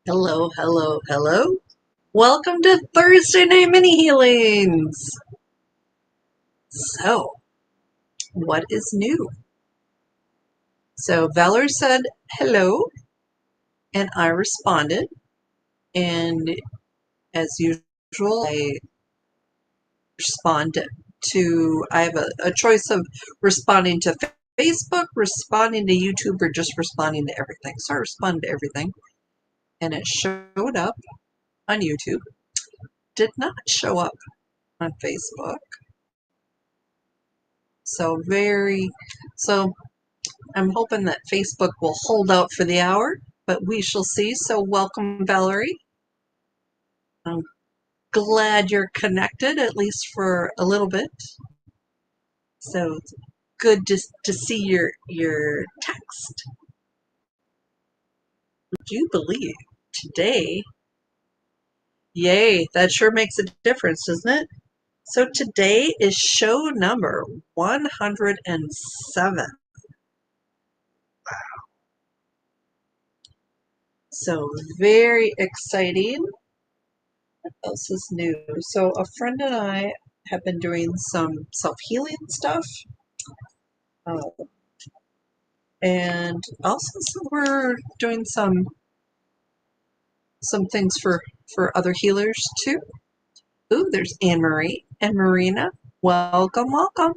Hello, hello, hello. Welcome to Thursday Night Mini Healings. So, what is new? So, Valerie said hello, and I responded. And as usual, I respond to, I have a choice of responding to Facebook, responding to YouTube, or just responding to everything. So, I responded to everything, and it showed up on YouTube. Did not show up on Facebook. So I'm hoping that Facebook will hold out for the hour, but we shall see. So welcome, Valerie. I'm glad you're connected, at least for a little bit. So it's good to see your text. Would you believe today? Yay, that sure makes a difference, doesn't it? So today is show number 107. So very exciting. What else is new? So a friend and I have been doing some self-healing stuff. And also we're doing some things for other healers too. Ooh, there's Anne Marie and Marina. Welcome, welcome.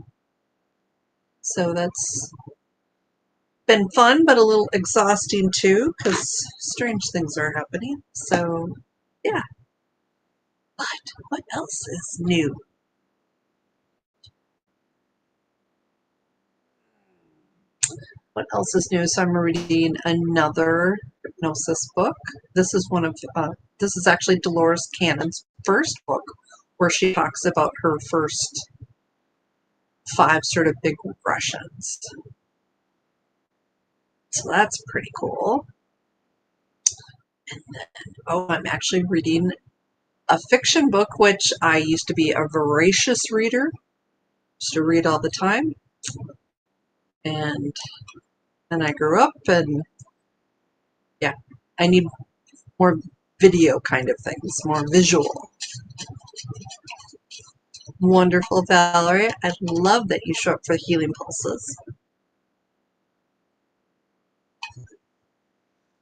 So that's been fun, but a little exhausting too, because strange things are happening. So yeah. But what else is new? What else is new? So I'm reading another hypnosis book. This is this is actually Dolores Cannon's first book, where she talks about her first 5 sort of big regressions. So that's pretty cool. And then, I'm actually reading a fiction book, which I used to be a voracious reader. Used to read all the time. And I grew up, and yeah, I need more video kind of things, more visual. Wonderful, Valerie. I love that you show up for Healing Pulses.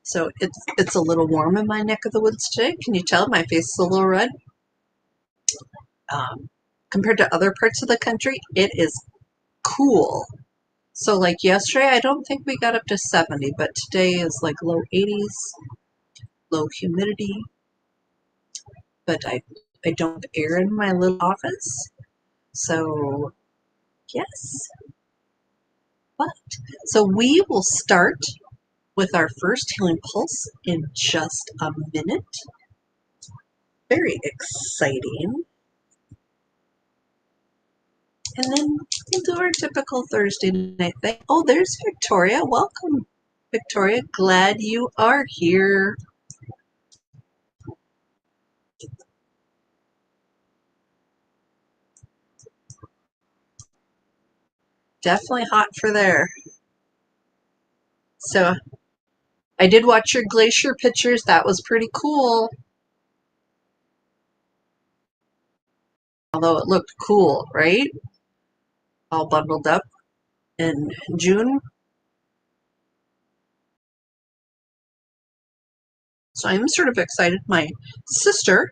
So it's a little warm in my neck of the woods today. Can you tell my face is a little red? Compared to other parts of the country, it is cool. So like yesterday, I don't think we got up to 70, but today is like low 80s, low humidity. But I don't have air in my little office. So yes. But so we will start with our first healing pulse in just a minute. Very exciting. And then we'll do our typical Thursday night thing. Oh, there's Victoria. Welcome, Victoria. Glad you are here. Definitely hot for there. So I did watch your glacier pictures. That was pretty cool. Although it looked cool, right? All bundled up in June. So I'm sort of excited. My sister,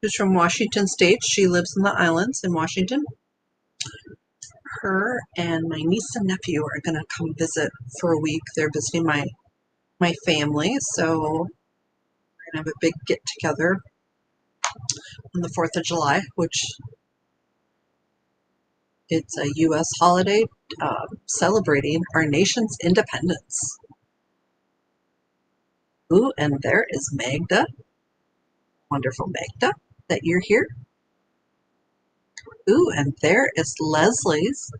who's from Washington State, she lives in the islands in Washington. Her and my niece and nephew are going to come visit for a week. They're visiting my family, so we're going to have a big get-together on the 4th of July, which it's a U.S. holiday celebrating our nation's independence. Ooh, and there is Magda. Wonderful Magda, that you're here. Ooh, and there is Leslie's.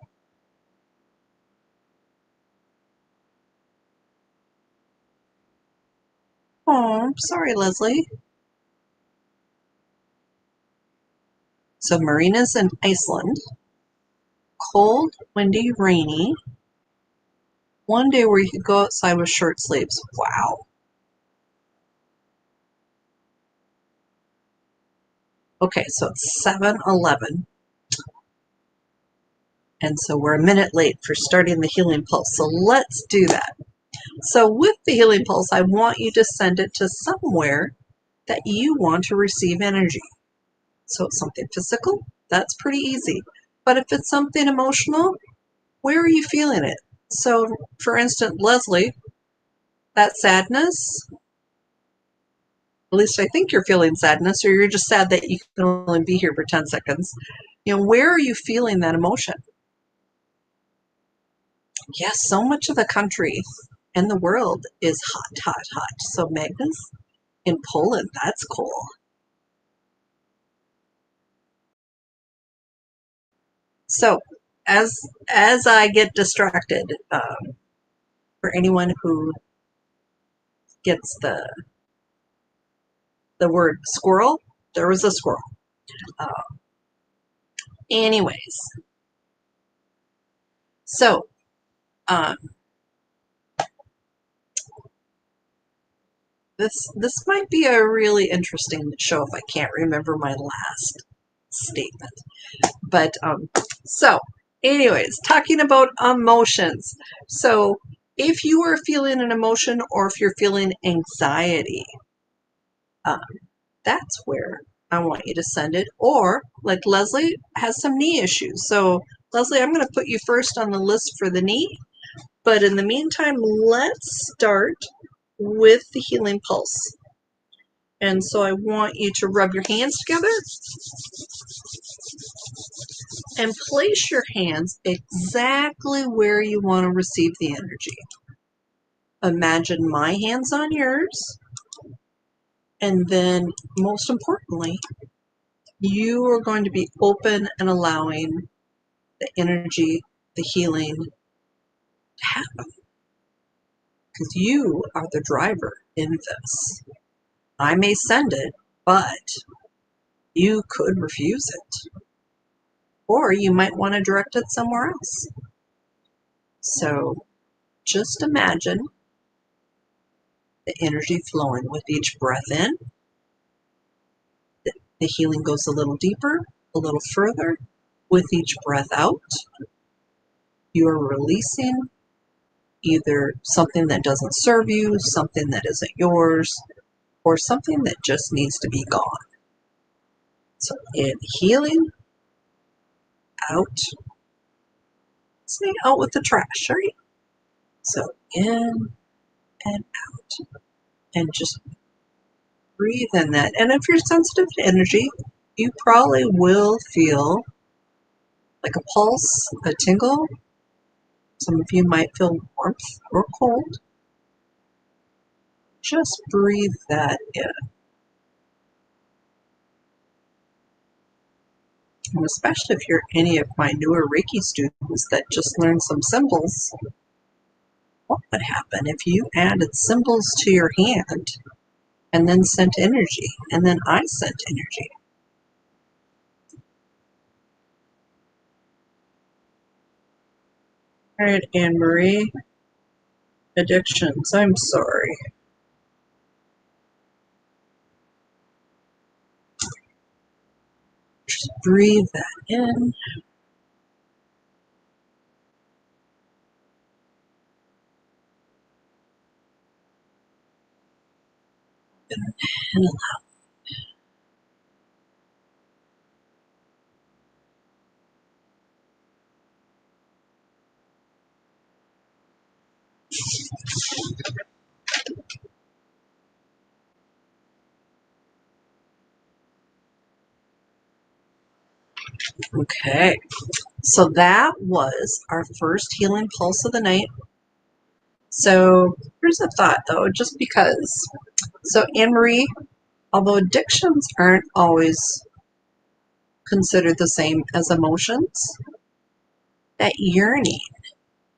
Oh, I'm sorry, Leslie. So Marina's in Iceland. Cold, windy, rainy. One day where you could go outside with short sleeves. Wow. Okay, so it's 7:11. And so we're a minute late for starting the healing pulse. So let's do that. So with the healing pulse, I want you to send it to somewhere that you want to receive energy. So it's something physical, that's pretty easy. But if it's something emotional, where are you feeling it? So for instance, Leslie, that sadness, at least I think you're feeling sadness, or you're just sad that you can only be here for 10 seconds. Where are you feeling that emotion? Yes, so much of the country and the world is hot, hot, hot. So Magnus in Poland, that's cool. So as I get distracted, for anyone who gets the word squirrel, there was a squirrel. Anyways, so this might be a really interesting show if I can't remember my last statement. But so anyways, talking about emotions. So if you are feeling an emotion or if you're feeling anxiety, that's where I want you to send it. Or like Leslie has some knee issues. So Leslie, I'm going to put you first on the list for the knee. But in the meantime, let's start with the healing pulse. And so I want you to rub your hands together and place your hands exactly where you want to receive the energy. Imagine my hands on yours. And then most importantly, you are going to be open and allowing the energy, the healing to happen. Because you are the driver in this. I may send it, but you could refuse it. Or you might want to direct it somewhere else. So just imagine the energy flowing with each breath in. The healing goes a little deeper, a little further. With each breath out, you are releasing either something that doesn't serve you, something that isn't yours, or something that just needs to be gone. So in healing, out. Say out with the trash, right? So in and out. And just breathe in that. And if you're sensitive to energy, you probably will feel like a pulse, a tingle. Some of you might feel warmth or cold. Just breathe that in. And especially if you're any of my newer Reiki students that just learned some symbols, what would happen if you added symbols to your hand and then sent energy, and then I sent energy? All right, Anne-Marie. Addictions, I'm sorry. Just breathe that in. And allow. Okay, so that was our first healing pulse of the night. So here's a thought though, just because. So Anne-Marie, although addictions aren't always considered the same as emotions, that yearning,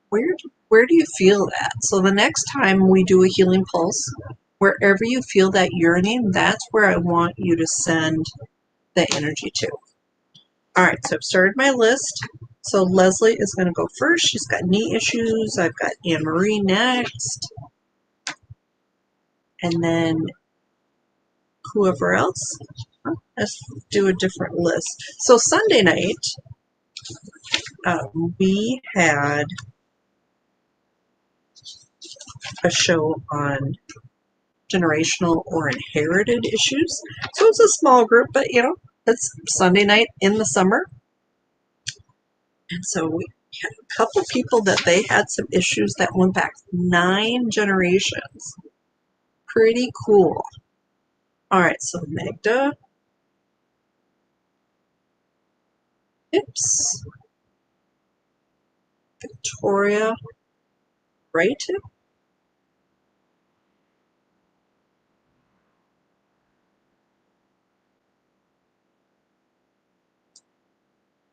where do you feel that? So the next time we do a healing pulse, wherever you feel that yearning, that's where I want you to send the energy to. All right, so I've started my list. So Leslie is going to go first. She's got knee issues. I've got Anne-Marie next. And then whoever else. Let's do a different list. So Sunday night, we had a show on generational or inherited issues. So it's a small group, but you know, it's Sunday night in the summer. And so we had a couple people that they had some issues that went back 9 generations. Pretty cool. All right, so Magda. Oops. Victoria. Right?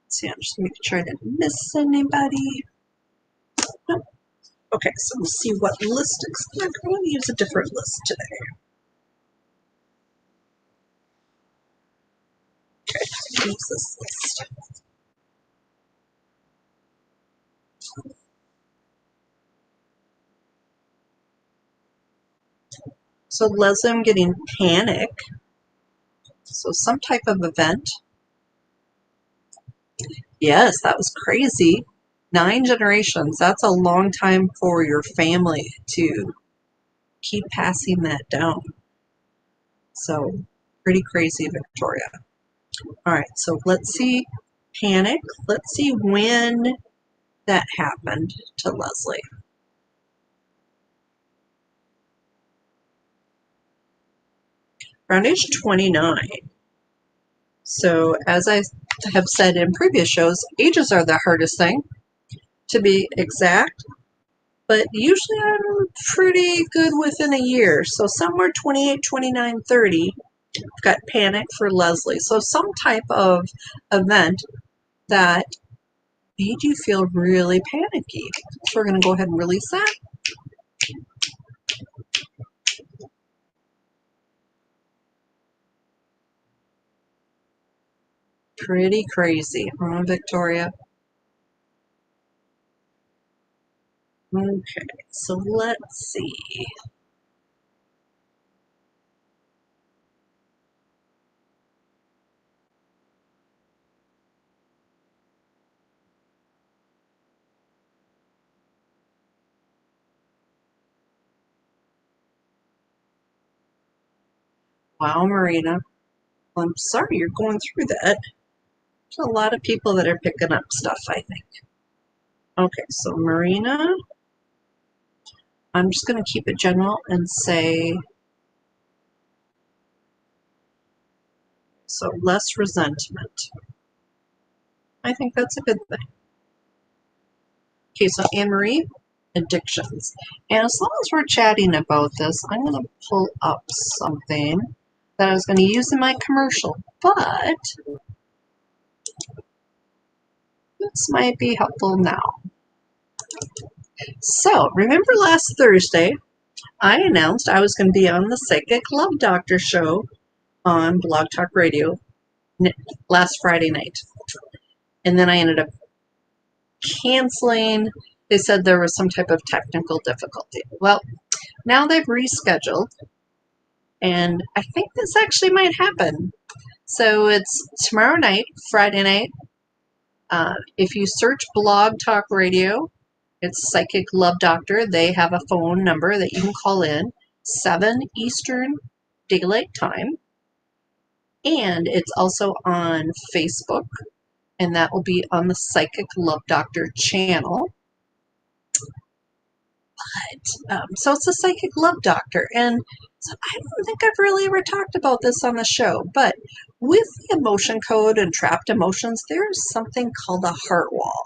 Let's see, I'm just making sure I didn't miss anybody. Nope. Okay, so we'll see what list. I'm going to use a different list today. Okay, use this list. So Leslie, I'm getting panic. So some type of event. Yes, that was crazy. 9 generations. That's a long time for your family to keep passing that down. So pretty crazy, Victoria. All right, so let's see. Panic. Let's see when that happened to Leslie. Around age 29. So as I have said in previous shows, ages are the hardest thing to be exact, but usually I'm pretty good within a year. So somewhere 28, 29, 30, I've got panic for Leslie. So some type of event that made you feel really panicky. So we're going to go ahead and release that. Pretty crazy, huh, Victoria? Okay, so let's see. Wow, Marina. Well, I'm sorry you're going through that. There's a lot of people that are picking up stuff, I think. Okay, so Marina, I'm just going to keep it general and say, so less resentment. I think that's a good thing. Okay, so Anne-Marie, addictions. And as long as we're chatting about this, I'm going to pull up something that I was going to use in my commercial, but this might be helpful now. So, remember last Thursday, I announced I was going to be on the Psychic Love Doctor show on Blog Talk Radio last Friday night. And then I ended up canceling. They said there was some type of technical difficulty. Well, now they've rescheduled, and I think this actually might happen. So it's tomorrow night, Friday night. If you search Blog Talk Radio, it's Psychic Love Doctor. They have a phone number that you can call in, 7 Eastern Daylight Time. And it's also on Facebook, and that will be on the Psychic Love Doctor channel. So it's a Psychic Love Doctor, and so I don't think I've really ever talked about this on the show, but with the emotion code and trapped emotions, there's something called a heart wall.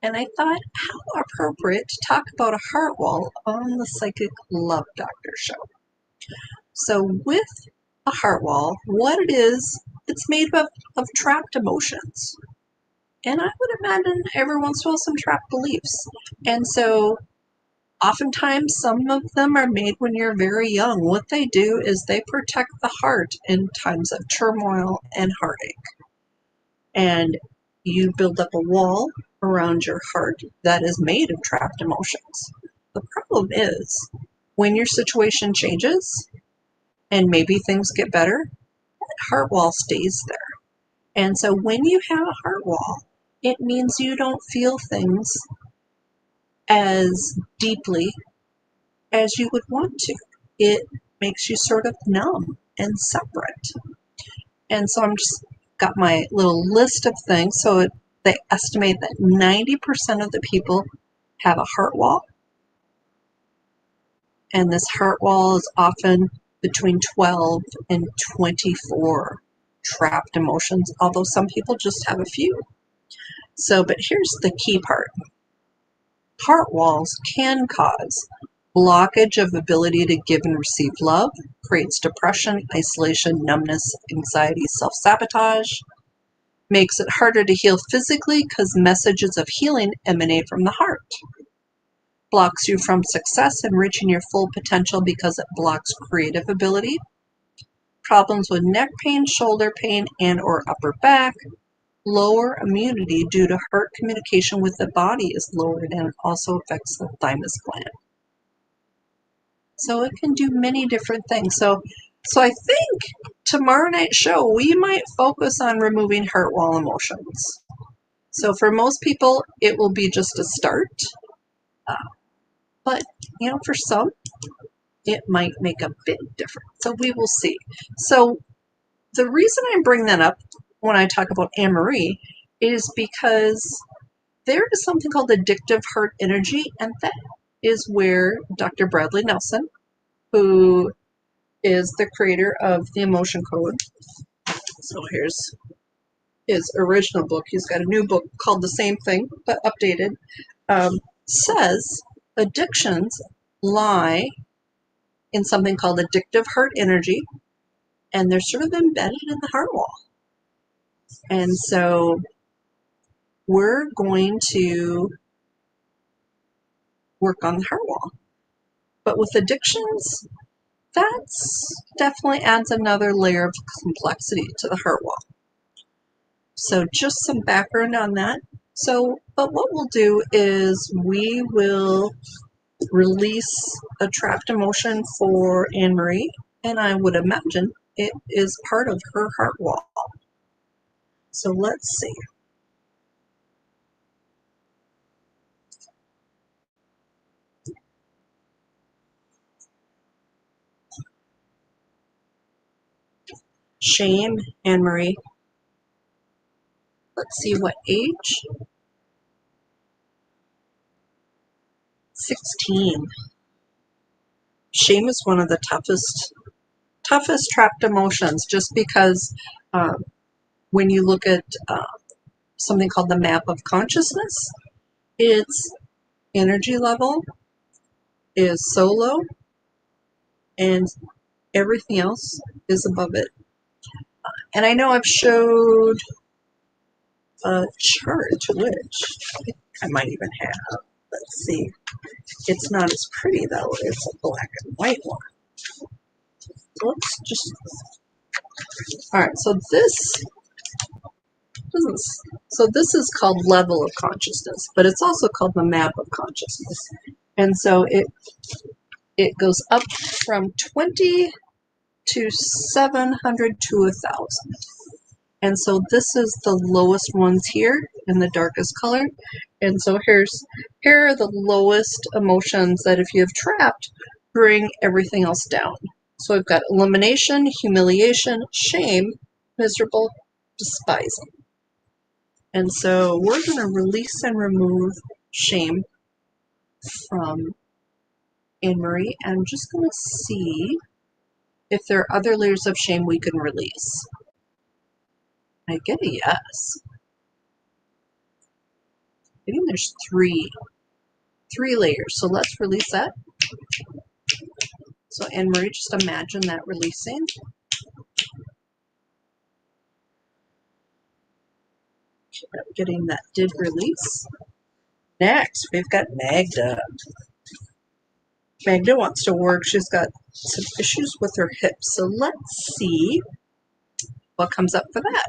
And I thought, how appropriate to talk about a heart wall on the Psychic Love Doctor show. So with a heart wall, what it is, it's made up of trapped emotions. And I would imagine every once in a while some trapped beliefs. And so oftentimes some of them are made when you're very young. What they do is they protect the heart in times of turmoil and heartache. And you build up a wall around your heart that is made of trapped emotions. The problem is when your situation changes and maybe things get better, that heart wall stays there. And so when you have a heart wall, it means you don't feel things as deeply as you would want to. It makes you sort of numb and separate. And so I'm just got my little list of things. So they estimate that 90% of the people have a heart wall. And this heart wall is often between 12 and 24 trapped emotions, although some people just have a few. So, but here's the key part. Heart walls can cause blockage of ability to give and receive love, creates depression, isolation, numbness, anxiety, self-sabotage, makes it harder to heal physically because messages of healing emanate from the heart, blocks you from success and reaching your full potential because it blocks creative ability, problems with neck pain, shoulder pain, and or upper back, lower immunity due to heart communication with the body is lowered, and it also affects the thymus gland. So it can do many different things. So I think tomorrow night's show, we might focus on removing heart wall emotions. So for most people, it will be just a start. But, for some, it might make a big difference. So we will see. So the reason I bring that up when I talk about Anne-Marie is because there is something called addictive heart energy, and that is where Dr. Bradley Nelson, who is the creator of the Emotion Code. So here's his original book. He's got a new book called the same thing, but updated. Says addictions lie in something called addictive heart energy, and they're sort of embedded in the heart wall. And so we're going to work on the heart wall. But with addictions, that's definitely adds another layer of complexity to the heart wall. So just some background on that. So, but what we'll do is we will release a trapped emotion for Anne-Marie, and I would imagine it is part of her heart wall. So let's see. Shame, Anne-Marie. Let's see what age. 16. Shame is one of the toughest trapped emotions, just because when you look at something called the map of consciousness, it's energy level is so low and everything else is above it. And I know I've showed a chart, which I might even have. Let's see. It's not as pretty though. It's a black and white one. So let's just. All right. So this is called level of consciousness, but it's also called the map of consciousness. And so it goes up from 20 to 700 to 1,000. And so this is the lowest ones here in the darkest color. And so here are the lowest emotions that if you have trapped, bring everything else down. So we've got elimination, humiliation, shame, miserable, despising. And so we're going to release and remove shame from Anne-Marie. I'm just going to see if there are other layers of shame we can release. I get a yes. I think there's three layers. So let's release that. So Anne-Marie, just imagine that releasing. I'm getting that did release. Next, we've got Magda. Magda wants to work. She's got some issues with her hips. So let's see what comes up for that.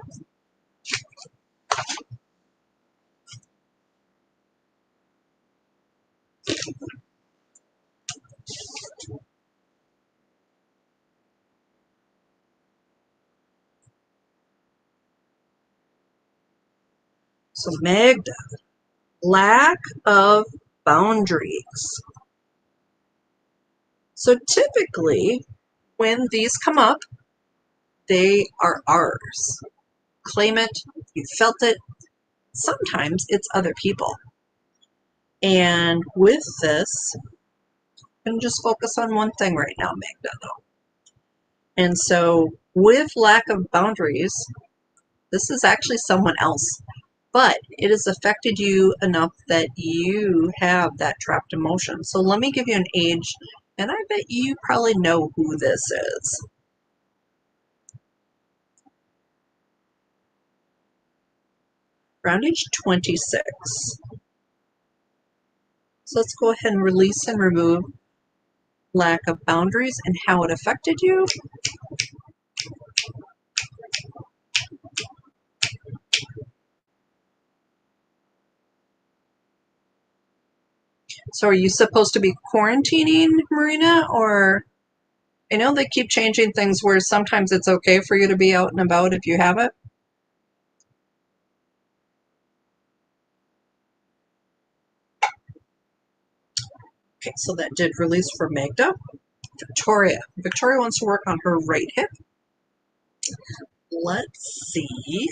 So Magda, lack of boundaries. So typically, when these come up, they are ours. Claim it, you felt it. Sometimes it's other people. And with this, I'm going to just focus on one thing right now, Magda, though. And so with lack of boundaries, this is actually someone else, but it has affected you enough that you have that trapped emotion. So let me give you an age, and I bet you probably know who this is. Around age 26. So let's go ahead and release and remove lack of boundaries and how it affected you. So are you supposed to be quarantining, Marina? Or I know they keep changing things where sometimes it's okay for you to be out and about if you have it. Okay, so that did release for Magda. Victoria. Victoria wants to work on her right hip. Let's see.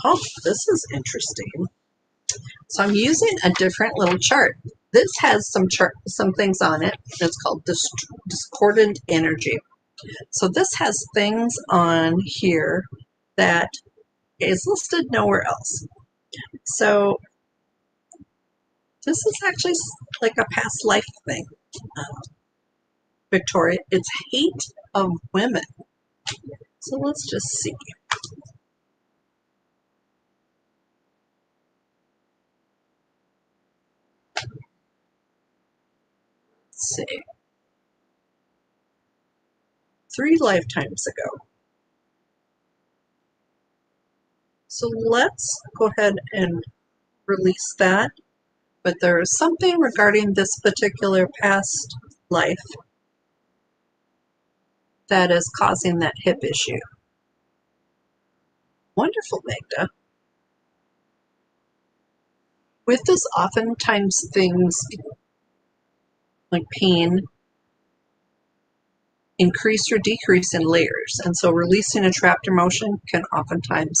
Oh, this is interesting. So I'm using a different little chart. This has some things on it. It's called discordant energy. So this has things on here that is listed nowhere else. So this is actually like a past life thing. Victoria, it's hate of women. So let's just see. Let's see. 3 lifetimes ago. So let's go ahead and release that. But there is something regarding this particular past life that is causing that hip issue. Wonderful, Magda. With this, oftentimes things like pain increase or decrease in layers. And so releasing a trapped emotion can oftentimes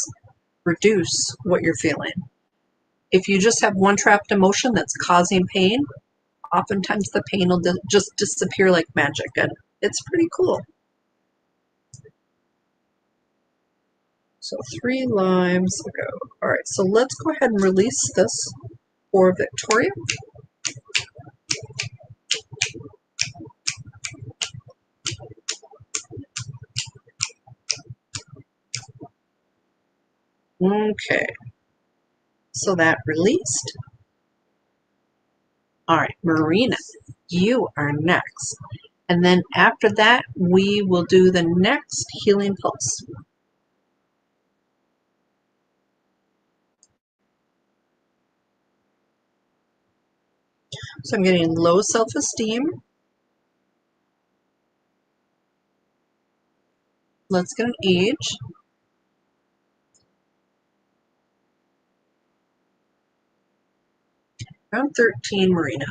reduce what you're feeling. If you just have one trapped emotion that's causing pain, oftentimes the pain will just disappear like magic, and it's pretty cool. So 3 lives ago. All right, so let's go ahead and release this for Victoria. Okay, so that released. All right, Marina, you are next. And then after that, we will do the next healing pulse. So I'm getting low self-esteem. Let's get an age. Around 13, Marina.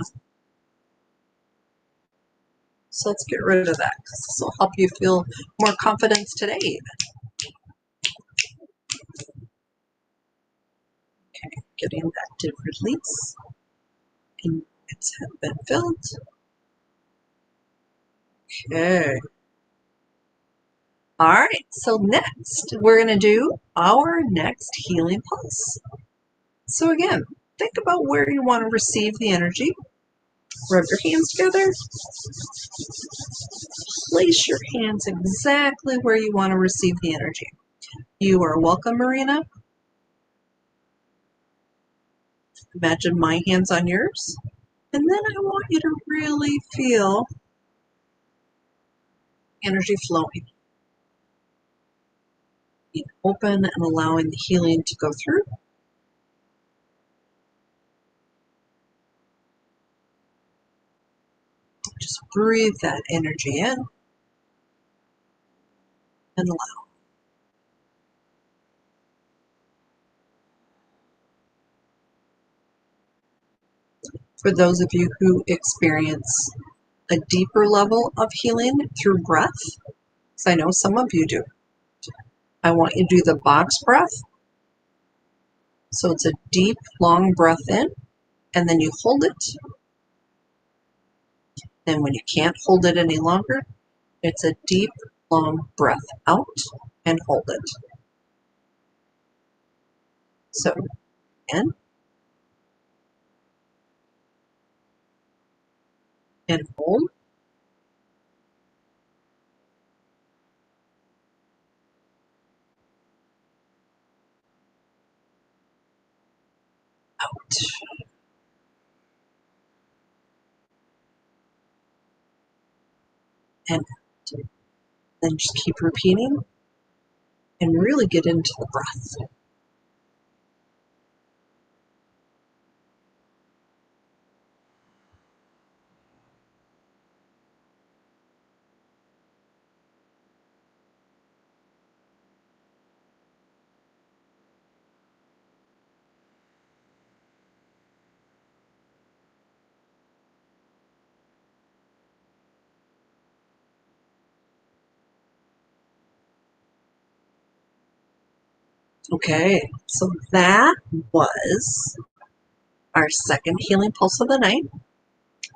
So let's get rid of that because this will help you feel more confidence today. Okay, getting that to release. And it's been filled. Okay. All right, so next we're going to do our next healing pulse. So again, think about where you want to receive the energy. Rub your hands together. Place your hands exactly where you want to receive the energy. You are welcome, Marina. Imagine my hands on yours. And then I want you to really feel energy flowing. Being open and allowing the healing to go through. Just breathe that energy in and allow. For those of you who experience a deeper level of healing through breath, because I know some of you do, I want you to do the box breath. So it's a deep, long breath in, and then you hold it. And when you can't hold it any longer, it's a deep, long breath out and hold it. So in and hold. Out. And then just keep repeating and really get into the breath. Okay, so that was our second healing pulse of the night.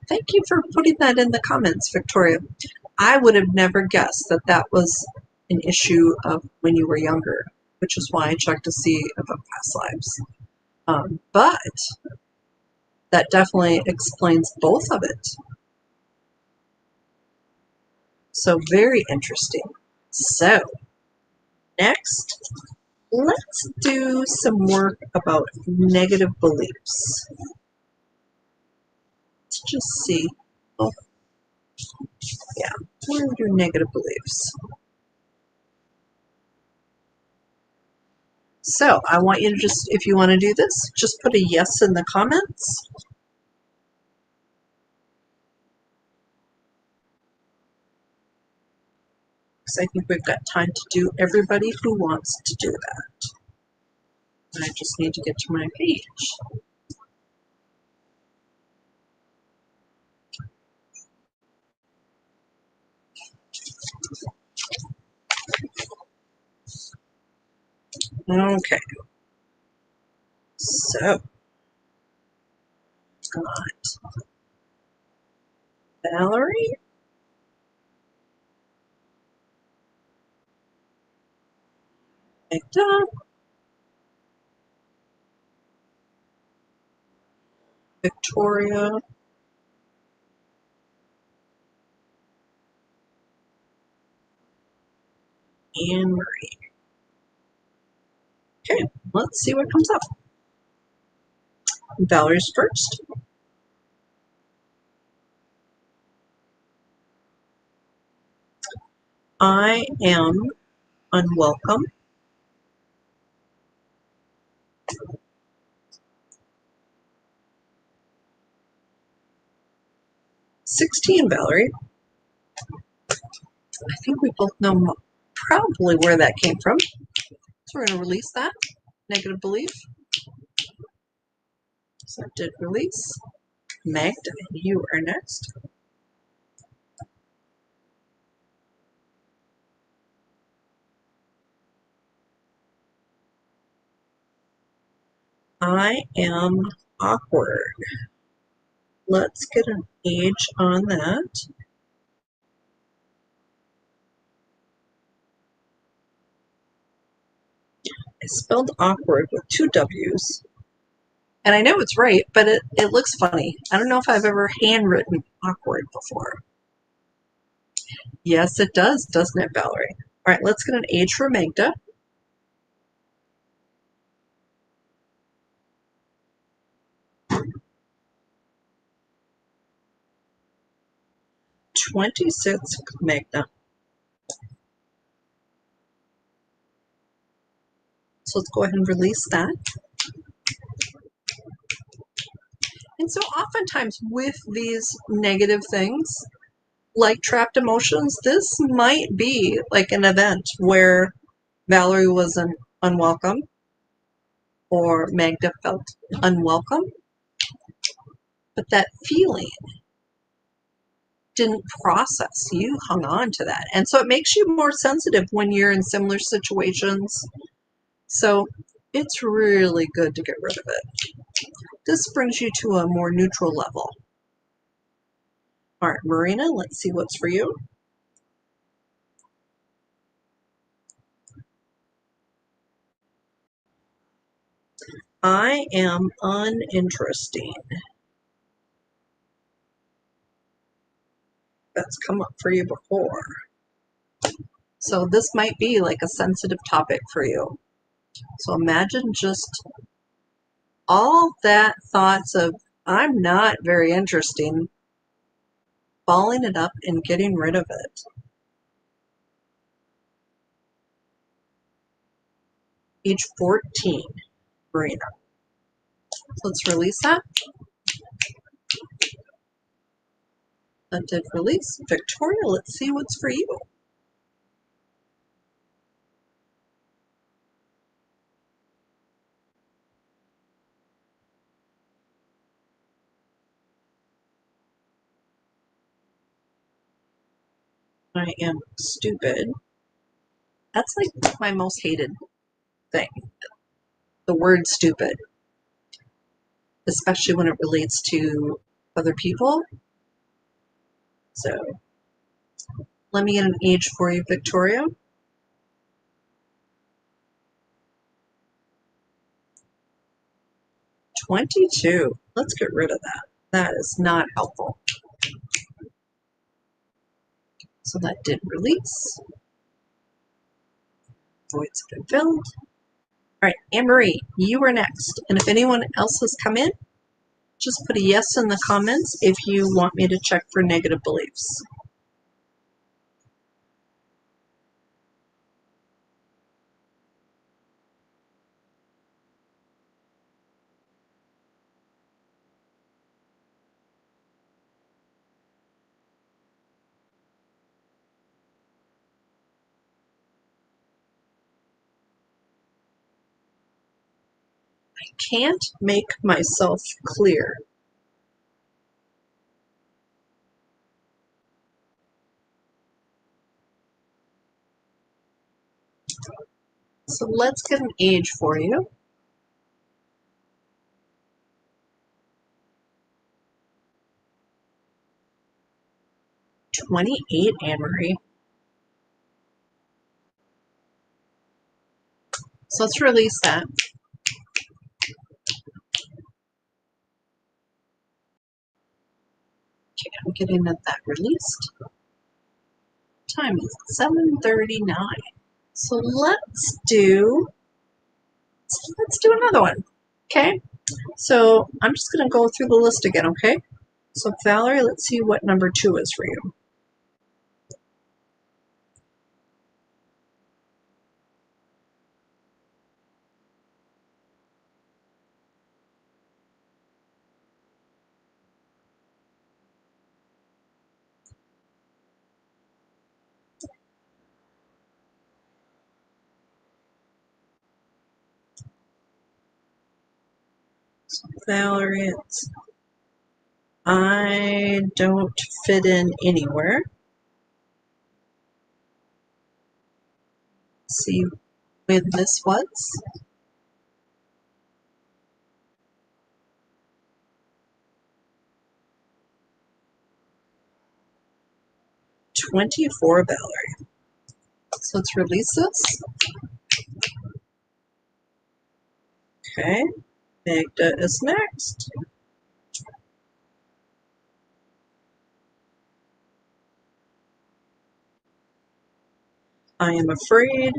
Thank you for putting that in the comments, Victoria. I would have never guessed that that was an issue of when you were younger, which is why I checked to see about past lives. But that definitely explains both of it. So very interesting. So next, let's do some work about negative beliefs. Let's just see. Oh, yeah. What are your negative beliefs? So I want you to just, if you want to do this, just put a yes in the comments. Because I think we've got time to do everybody who wants to do that. And I just need to get to my page. Okay. So got Valerie, Magda, Victoria, and Marie. Okay, let's see what comes up. Valerie's first. I am unwelcome. 16, Valerie. I think we both know probably where that came from. So we're going to release that negative belief. So I did release. Magda, you are next. I am awkward. Let's get an age on that. I spelled awkward with 2 W's. And I know it's right, but it looks funny. I don't know if I've ever handwritten awkward before. Yes, it does, doesn't it, Valerie? All right, let's get an age for Magda. "26, Magda. So let's go ahead and release that. And so oftentimes with these negative things, like trapped emotions, this might be like an event where Valerie was unwelcome or Magda felt unwelcome, but that feeling didn't process. You hung on to that. And so it makes you more sensitive when you're in similar situations. So it's really good to get rid of it. This brings you to a more neutral level. All right, Marina, let's see what's for you. I am uninteresting. That's come up for you before. So this might be like a sensitive topic for you. So imagine just all that thoughts of, I'm not very interesting, balling it up and getting rid of it. Age 14, Marina. So let's release that. That did release. Victoria, let's see what's for you. I am stupid. That's like my most hated thing. The word stupid. Especially when it relates to other people. So let me get an age for you, Victoria. 22. Let's get rid of that. That is not helpful. So that did release. Voids have been filled. All right, Anne-Marie, you are next. And if anyone else has come in, just put a yes in the comments if you want me to check for negative beliefs. I can't make myself clear. So let's get an age for you. 28, Anne-Marie. So let's release that. Okay, I'm getting that released. Time is 7:39. So let's do another one. Okay. So I'm just going to go through the list again. Okay. So Valerie, let's see what number 2 is for you. So Valerie, it's I don't fit in anywhere. Let's see when this was. 24, Valerie. So let's release this. Okay. Magda is next. I am afraid.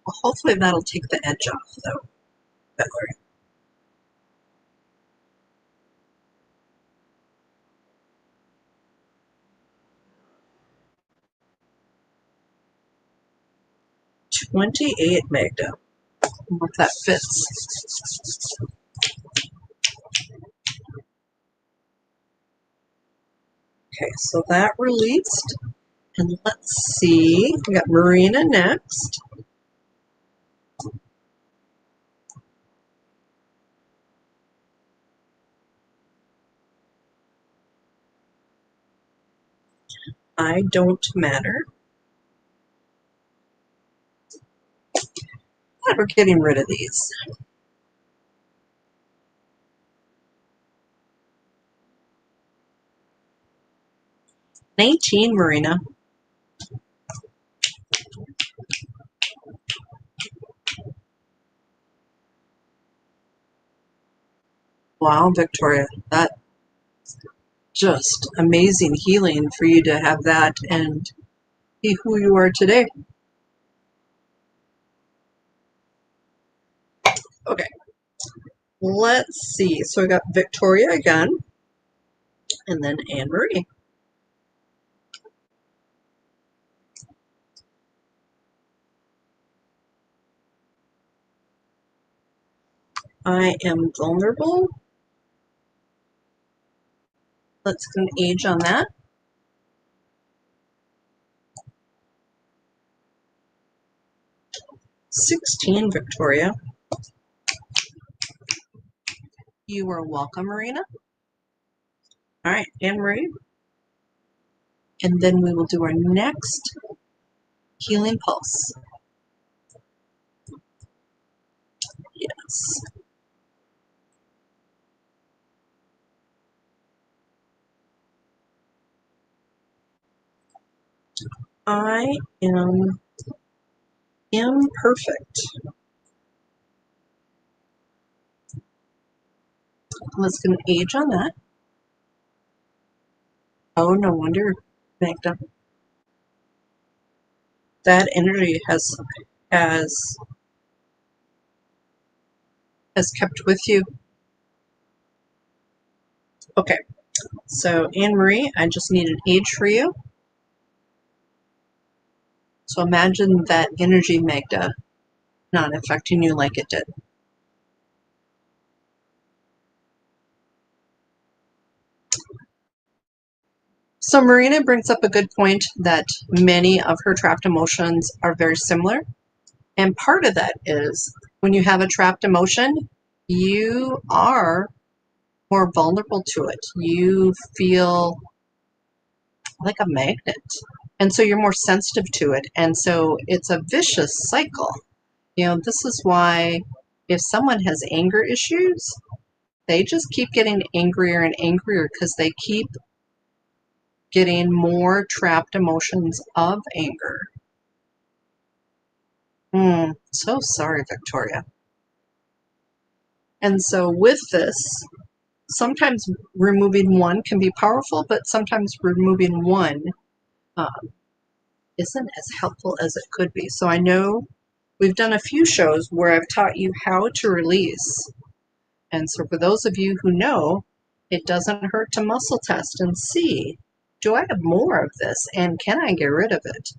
Well, hopefully that'll take the edge off, though, Valerie. $28, Magda. If that fits. Okay, so that released. And let's see, we got Marina next. I don't matter. We're getting rid of these. $19, Marina. Wow, Victoria, that just amazing healing for you to have that and be who you are today. Okay, let's see. So I got Victoria again, and then Anne-Marie. I am vulnerable. Let's get an age on that. 16, Victoria. You are welcome, Marina. All right, Anne-Marie. And then we will do our next healing pulse. Yes. I am imperfect. Let's get an age on that. Oh, no wonder, Magda. That energy has kept with you. Okay, so Anne-Marie, I just need an age for you. So imagine that energy, Magda, not affecting you like it did. So Marina brings up a good point that many of her trapped emotions are very similar. And part of that is when you have a trapped emotion, you are more vulnerable to it. You feel like a magnet. And so you're more sensitive to it. And so it's a vicious cycle. This is why if someone has anger issues, they just keep getting angrier and angrier because they keep getting more trapped emotions of anger. So sorry, Victoria. And so with this, sometimes removing one can be powerful, but sometimes removing one isn't as helpful as it could be. So I know we've done a few shows where I've taught you how to release. And so for those of you who know, it doesn't hurt to muscle test and see, do I have more of this and can I get rid of it?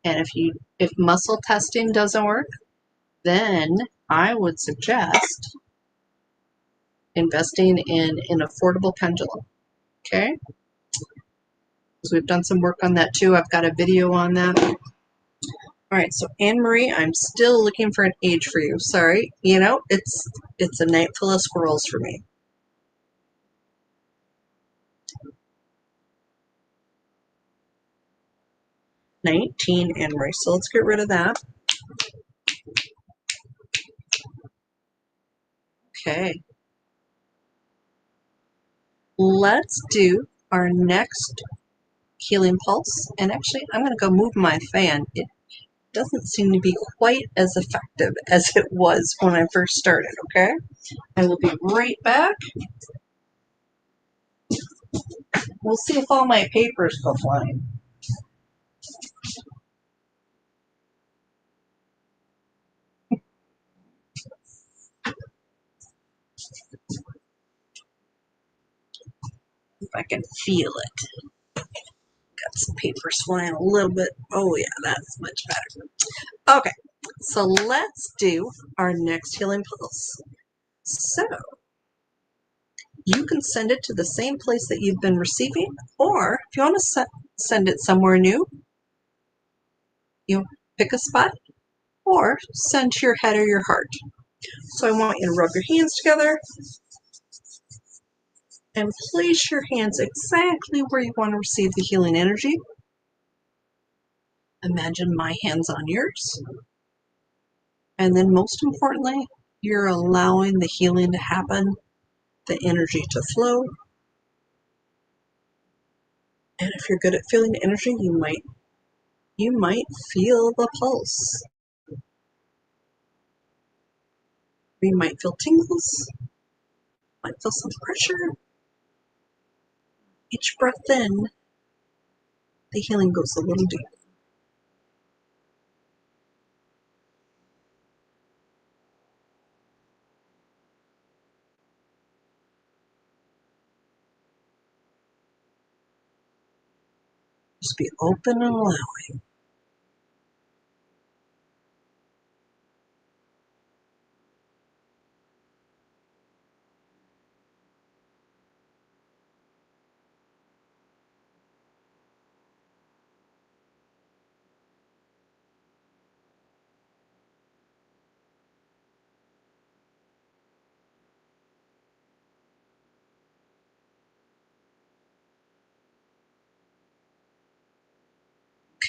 And if muscle testing doesn't work, then I would suggest investing in an affordable pendulum. Okay? So we've done some work on that too. I've got a video on that. All right, so Anne Marie, I'm still looking for an age for you. Sorry, it's a night full of squirrels for me. 19, Anne Marie. So let's get rid of that. Okay. Let's do our next healing pulse. And actually, I'm going to go move my fan. It doesn't seem to be quite as effective as it was when I first started, okay? I will be right back. We'll see if all my papers go flying. If I can feel it. Got some papers flying a little bit. Oh yeah, that's much better. Okay, so let's do our next healing pulse. So you can send it to the same place that you've been receiving, or if you want to send it somewhere new, pick a spot, or send to your head or your heart. So I want you to rub your hands together and place your hands exactly where you want to receive the healing energy. Imagine my hands on yours. And then most importantly, you're allowing the healing to happen, the energy to flow. And if you're good at feeling energy, you might feel the pulse. You might feel tingles, might feel some pressure. Each breath in, the healing goes a little deeper. Just be open and allowing.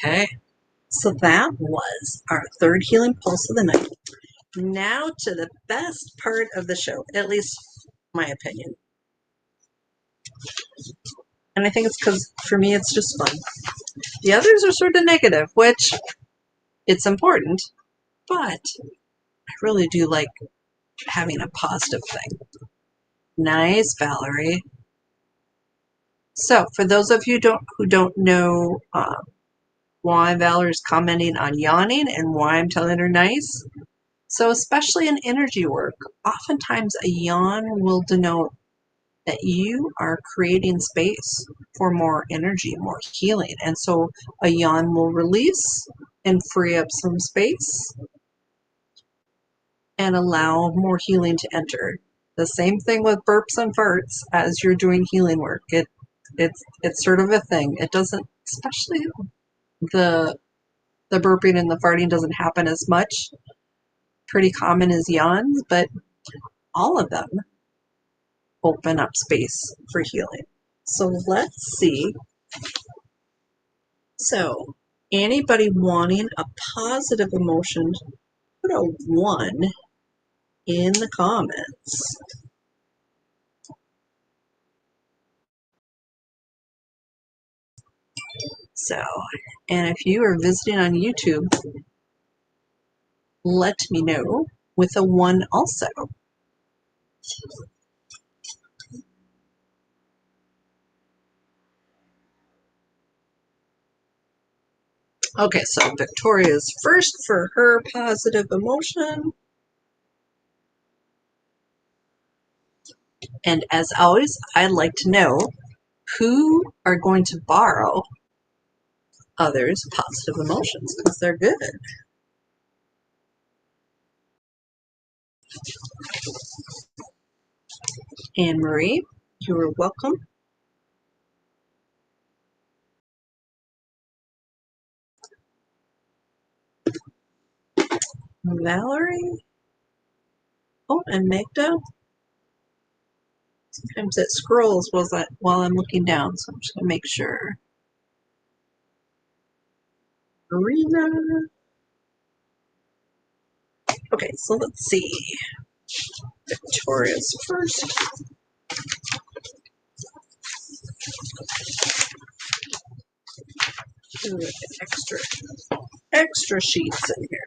Okay, so that was our third healing pulse of the night. Now to the best part of the show, at least my opinion. And I think it's because for me it's just fun. The others are sort of negative, which it's important, but I really do like having a positive thing. Nice, Valerie. So for those of you who don't know why Valerie's commenting on yawning and why I'm telling her nice, so especially in energy work, oftentimes a yawn will denote that you are creating space for more energy, more healing. And so a yawn will release and free up some space and allow more healing to enter. The same thing with burps and farts as you're doing healing work. It's sort of a thing. It doesn't, especially the burping and the farting doesn't happen as much. Pretty common as yawns, but all of them open up space for healing. So let's see. So anybody wanting a positive emotion put a 1 in the comments. So, and if you are visiting on YouTube, let me know with a 1 also. Okay, so Victoria's first for her positive emotion. And as always, I'd like to know who are going to borrow others' positive emotions because they're good. Anne Marie, you are welcome. Valerie. Oh, and Magda. Sometimes it scrolls while I'm looking down, so I'm just going to make sure. Marina. Okay, so let's see. Victoria's first. Ooh, extra sheets in here.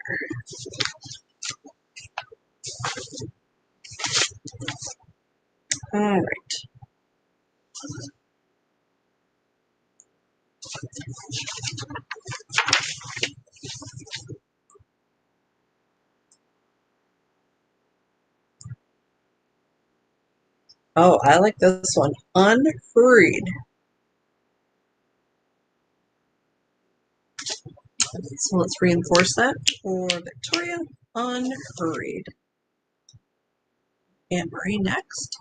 All right. Oh, I like this one. Unhurried. So let's reinforce that for Victoria. Unhurried. Anne Marie next.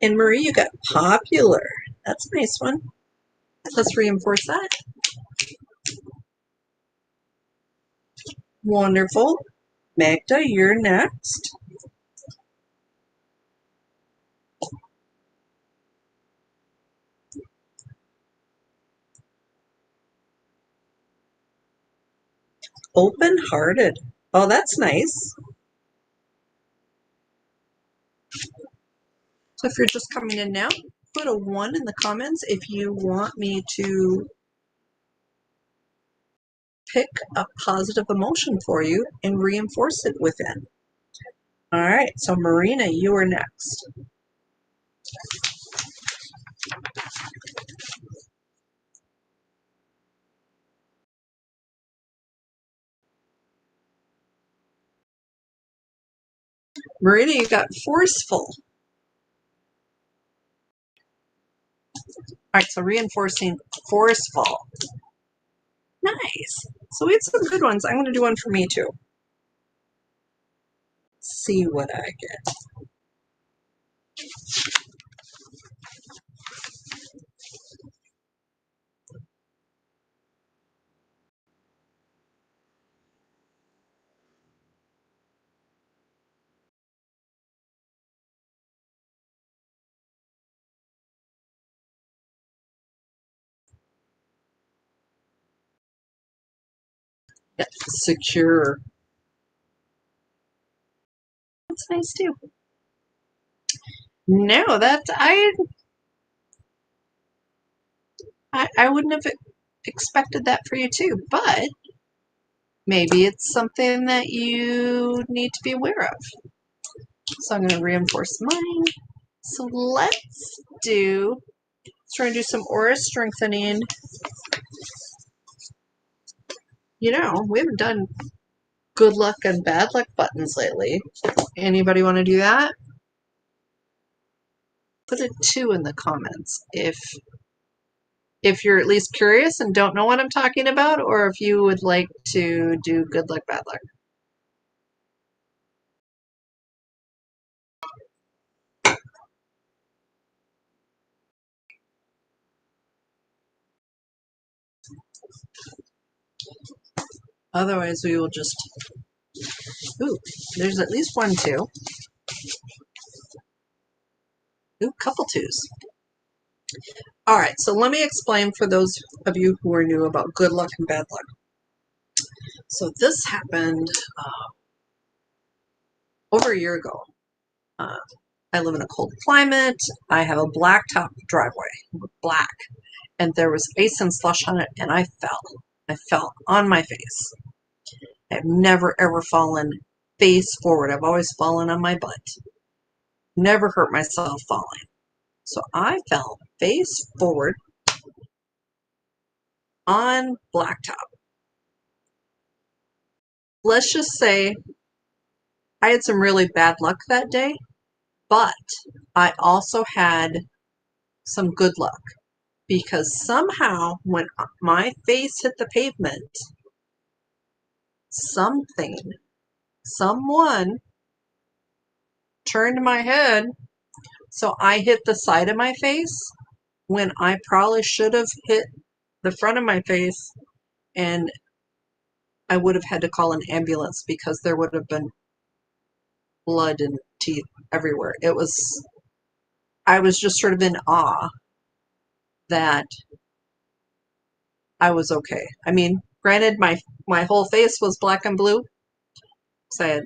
And Marie, you got popular. That's a nice one. Let's reinforce that. Wonderful. Magda, you're next. Open-hearted. Oh, that's nice. So if you're just coming in now, put a 1 in the comments if you want me to pick a positive emotion for you and reinforce it within. All right, so Marina, you are next. Marina, you got forceful. All right, so reinforcing forceful. Nice. So we had some good ones. I'm going to do one for me too. See what I get. Yeah, secure. That's nice too. No, that I wouldn't have expected that for you too, but maybe it's something that you need to be aware of. So I'm going to reinforce mine. So let's try and do some aura strengthening. You know, we haven't done good luck and bad luck buttons lately. Anybody want to do that? Put a 2 in the comments if you're at least curious and don't know what I'm talking about, or if you would like to do good luck, bad luck. Otherwise, we will just... Ooh, there's at least one two. Ooh, couple twos. All right, so let me explain for those of you who are new about good luck and bad luck. So this happened over a year ago. I live in a cold climate. I have a blacktop driveway, black, and there was ice and slush on it, and I fell. I fell on my face. I've never ever fallen face forward. I've always fallen on my butt. Never hurt myself falling. So I fell face forward on blacktop. Let's just say I had some really bad luck that day, but I also had some good luck because somehow when my face hit the pavement, someone turned my head, so I hit the side of my face when I probably should have hit the front of my face, and I would have had to call an ambulance because there would have been blood and teeth everywhere. I was just sort of in awe that I was okay. I mean, granted, my whole face was black and blue, because I had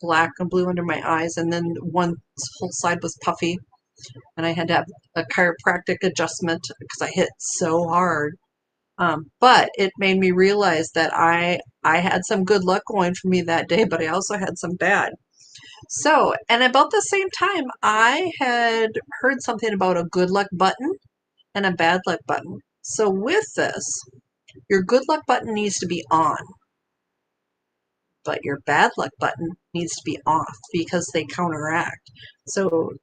black and blue under my eyes, and then one whole side was puffy, and I had to have a chiropractic adjustment because I hit so hard. But it made me realize that I had some good luck going for me that day, but I also had some bad. So, and about the same time, I had heard something about a good luck button and a bad luck button. So with this, your good luck button needs to be on, but your bad luck button needs to be off because they counteract. So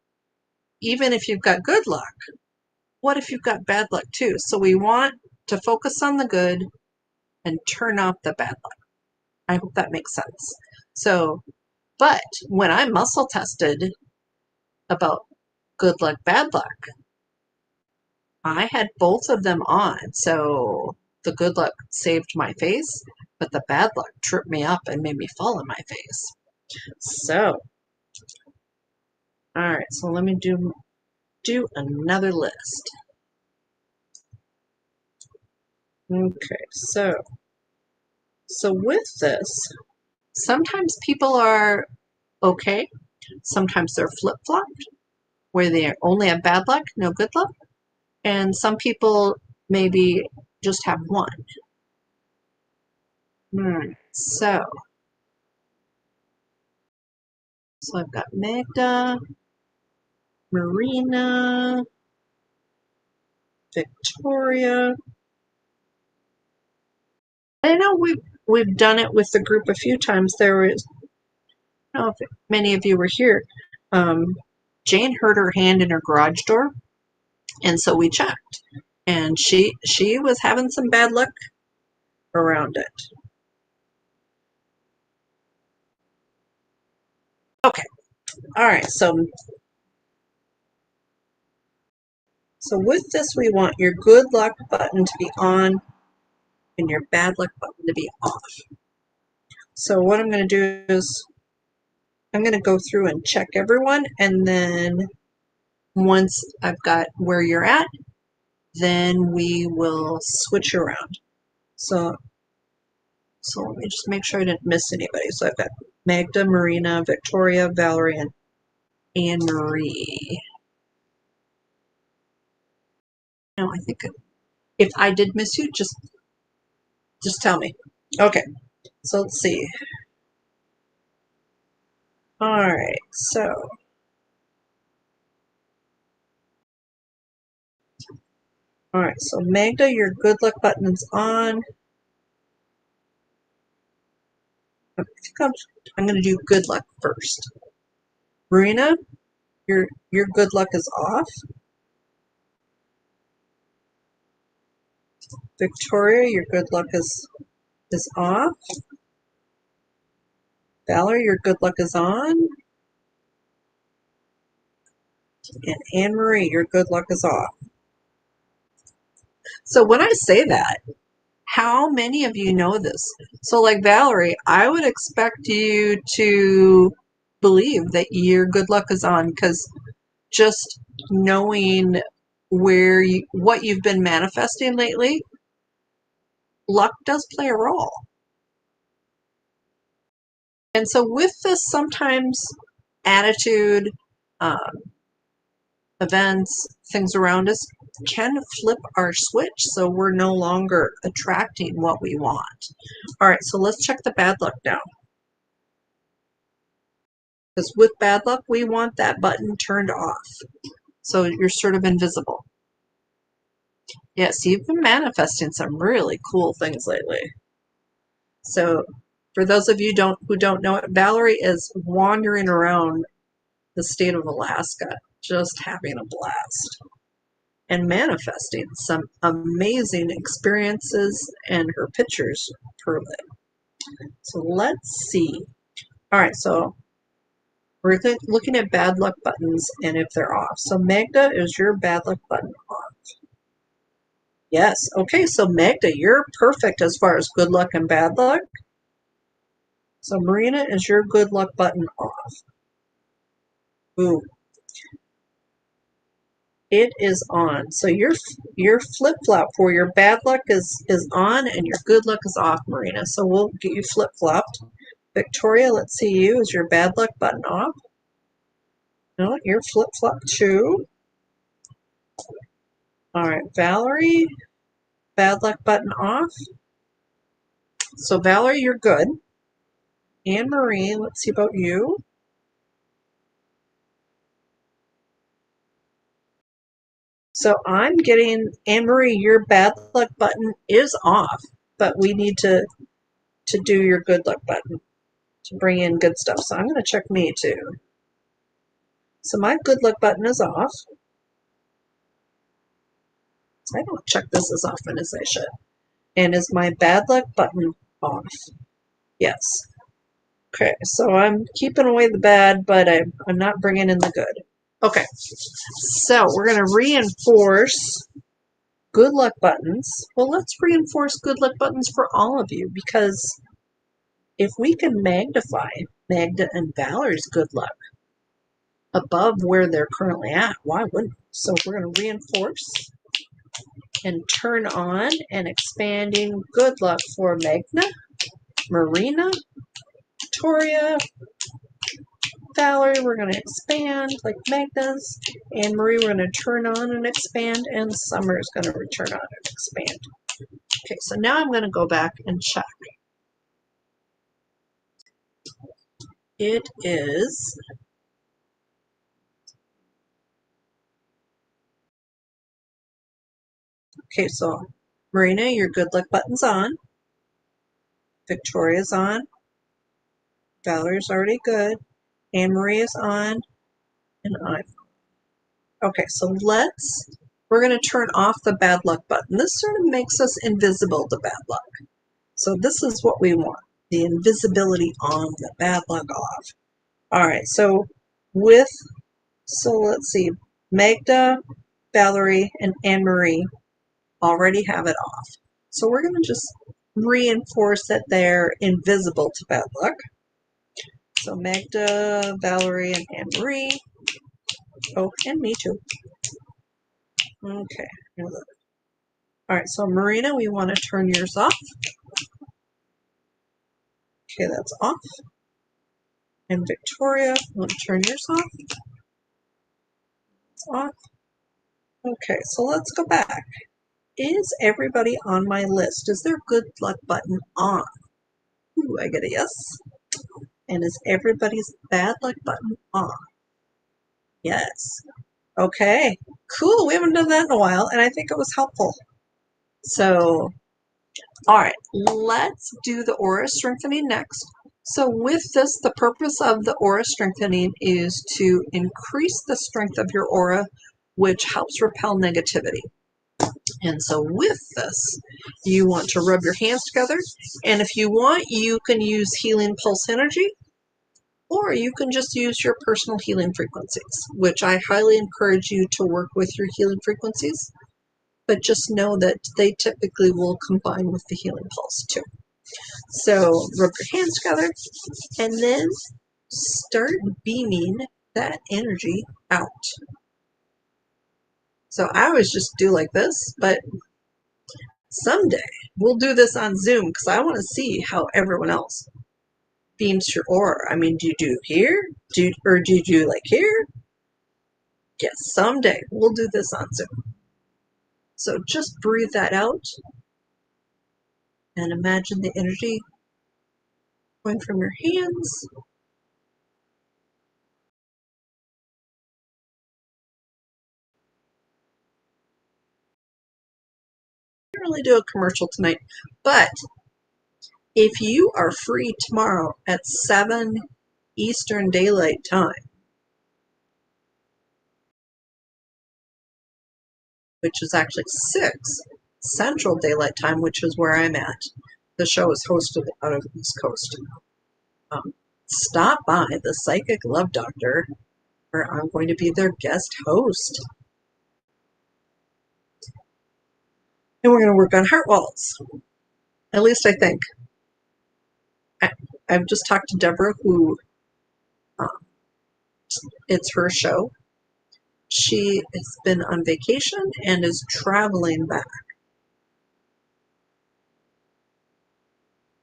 even if you've got good luck, what if you've got bad luck too? So we want to focus on the good and turn off the bad luck. I hope that makes sense. So, but when I muscle tested about good luck, bad luck, I had both of them on. So the good luck saved my face, but the bad luck tripped me up and made me fall on my face. So, all right, so let me do another list. Okay, so with this, sometimes people are okay, sometimes they're flip-flopped, where they only have bad luck, no good luck, and some people maybe just have one. So I've got Magda, Marina, Victoria. I know we've done it with the group a few times. There was, I don't know if many of you were here. Jane hurt her hand in her garage door, and so we checked, and she was having some bad luck around it. Okay, all right. So with this, we want your good luck button to be on and your bad luck button to be off. So what I'm going to do is I'm going to go through and check everyone, and then once I've got where you're at, then we will switch around. So let me just make sure I didn't miss anybody. So I've got Magda, Marina, Victoria, Valerie, and Anne-Marie. No, I think if I did miss you, just tell me. Okay, so let's see. All right, so Magda, your good luck button is on. I think I'm going to do good luck first. Marina, your good luck is off. Victoria, your good luck is off. Valerie, your good luck is on. And Anne-Marie, your good luck is off. So when I say that, How many of you know this? So like Valerie, I would expect you to believe that your good luck is on, because just knowing what you've been manifesting lately, luck does play a role. And so with this, sometimes attitude, um, events, things around us can flip our switch, so we're no longer attracting what we want. All right, so let's check the bad luck now. Because with bad luck, we want that button turned off, so you're sort of invisible. Yes, you've been manifesting some really cool things lately. So for those of you who don't know it, Valerie is wandering around the state of Alaska, just having a blast and manifesting some amazing experiences, and her pictures prove it. So let's see. All right, so we're looking at bad luck buttons and if they're off. So Magda, is your bad luck button off? Yes. Okay, so Magda, you're perfect as far as good luck and bad luck. So Marina, is your good luck button off? Ooh. It is on. So your flip-flop for your bad luck is on and your good luck is off, Marina. So we'll get you flip-flopped. Victoria, let's see you. Is your bad luck button off? No, you're flip-flopped too. All right, Valerie, bad luck button off. So Valerie, you're good. Anne Marie, let's see about you. So I'm getting, Anne Marie, your bad luck button is off, but we need to do your good luck button to bring in good stuff. So I'm going to check me too. So my good luck button is off. I don't check this as often as I should. And is my bad luck button off? Yes. Okay, so I'm keeping away the bad, but I'm not bringing in the good. Okay, so we're going to reinforce good luck buttons. Well, let's reinforce good luck buttons for all of you, because if we can magnify Magda and Valerie's good luck above where they're currently at, why wouldn't we? So we're going to reinforce and turn on and expanding good luck for Magda, Marina, Victoria, Valerie, we're going to expand like Magda's, and Marie, we're going to turn on and expand, and Summer is going to return on and expand. Okay, so now I'm going to go back and check. It is okay, so Marina, your good luck button's on. Victoria's on. Valerie's already good. Anne Marie is on. And I'm okay, so we're going to turn off the bad luck button. This sort of makes us invisible to bad luck. So this is what we want, the invisibility on, the bad luck off. All right, so let's see, Magda, Valerie, and Anne Marie already have it off. So we're going to just reinforce that they're invisible to bad luck. So Magda, Valerie, and Anne Marie. Oh, and me too. Okay. All right, so Marina, we want to turn yours off. Okay, that's off. And Victoria, want to turn yours off. It's off. Okay, so let's go back. Is everybody on my list? Is their good luck button on? Ooh, I get a yes. And is everybody's bad luck button on? Yes. Okay, cool. We haven't done that in a while, and I think it was helpful. So, all right, let's do the aura strengthening next. So with this, the purpose of the aura strengthening is to increase the strength of your aura, which helps repel negativity. And so with this, you want to rub your hands together, and if you want, you can use healing pulse energy, or you can just use your personal healing frequencies, which I highly encourage you to work with your healing frequencies. but just know that they typically will combine with the healing pulse too. So rub your hands together and then start beaming that energy out. So I always just do like this, but someday we'll do this on Zoom because I want to see how everyone else beams your aura. I mean, do you do here? Or do you do like here? Yes, someday we'll do this on Zoom. So just breathe that out and imagine the energy going from your hands. I can't really do a commercial tonight, but if you are free tomorrow at 7 Eastern Daylight Time, which is actually 6 Central Daylight Time, which is where I'm at. The show is hosted out of the East Coast. Stop by the Psychic Love Doctor, where I'm going to be their guest host. And we're going to work on heart walls. At least I think. I've just talked to Deborah, who it's her show. She has been on vacation and is traveling back.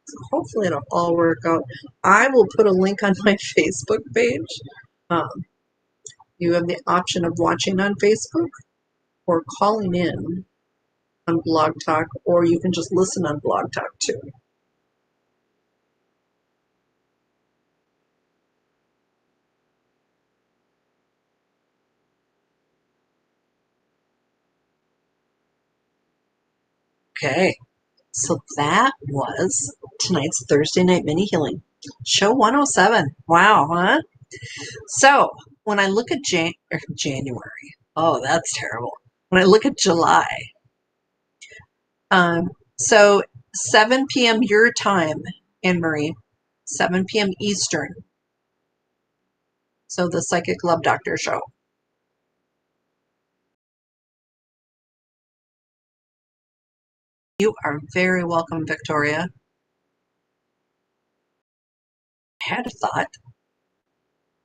So hopefully it'll all work out. I will put a link on my Facebook page. You have the option of watching on Facebook or calling in on Blog Talk, or you can just listen on Blog Talk too. Okay, so that was tonight's Thursday Night Mini Healing. Show 107. Wow, huh? So when I look at January, oh, that's terrible. When I look at July, so 7 p.m. your time, Anne-Marie, 7 p.m. Eastern. So the Psychic Love Doctor show. You are very welcome, Victoria. I had a thought.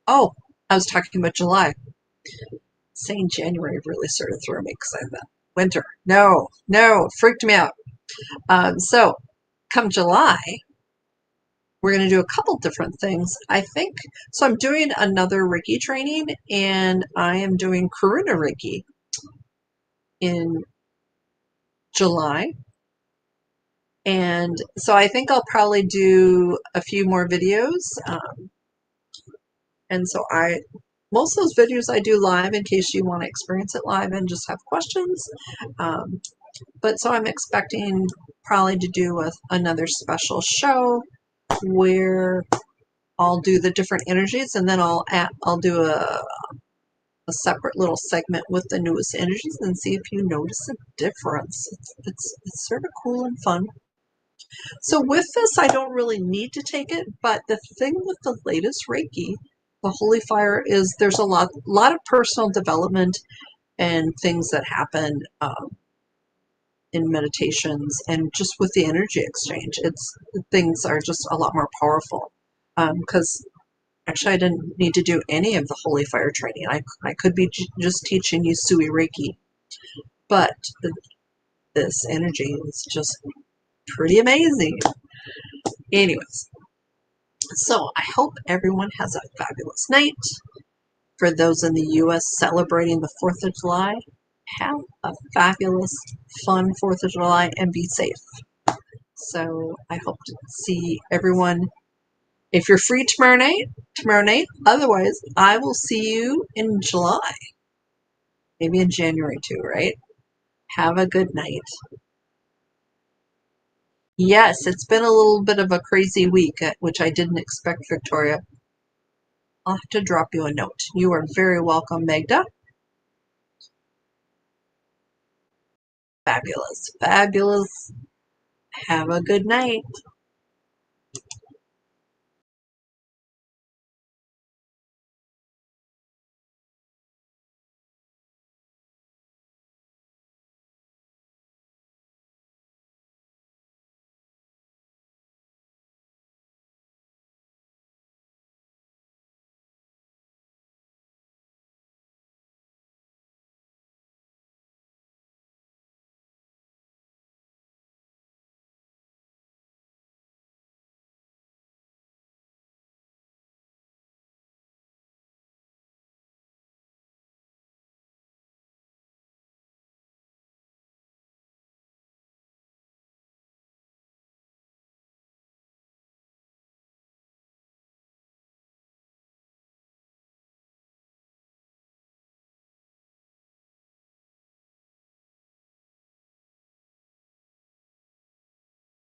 Oh, I was talking about July. Saying January really sort of threw me because I thought winter. No, freaked me out. So come July, we're going to do a couple different things, I think. So I'm doing another Reiki training, and I am doing Karuna Reiki in July. And so I think I'll probably do a few more videos. And so most of those videos I do live in case you want to experience it live and just have questions. But so I'm expecting probably to do another special show where I'll do the different energies, and then I'll do a separate little segment with the newest energies and see if you notice a difference. It's sort of cool and fun. So with this, I don't really need to take it, but the thing with the latest Reiki, the Holy Fire, is there's a lot of personal development and things that happen in meditations and just with the energy exchange. Things are just a lot more powerful. Because actually I didn't need to do any of the Holy Fire training. I could be just teaching you Sui Reiki, but this energy is just pretty amazing. Anyways, so I hope everyone has a fabulous night. For those in the U.S. celebrating the 4th of July, have a fabulous, fun 4th of July and be safe. So I hope to see everyone. If you're free tomorrow night. Otherwise, I will see you in July. Maybe in January too, right? Have a good night. Yes, it's been a little bit of a crazy week, which I didn't expect, Victoria. I'll have to drop you a note. You are very welcome, Magda. Fabulous. Have a good night.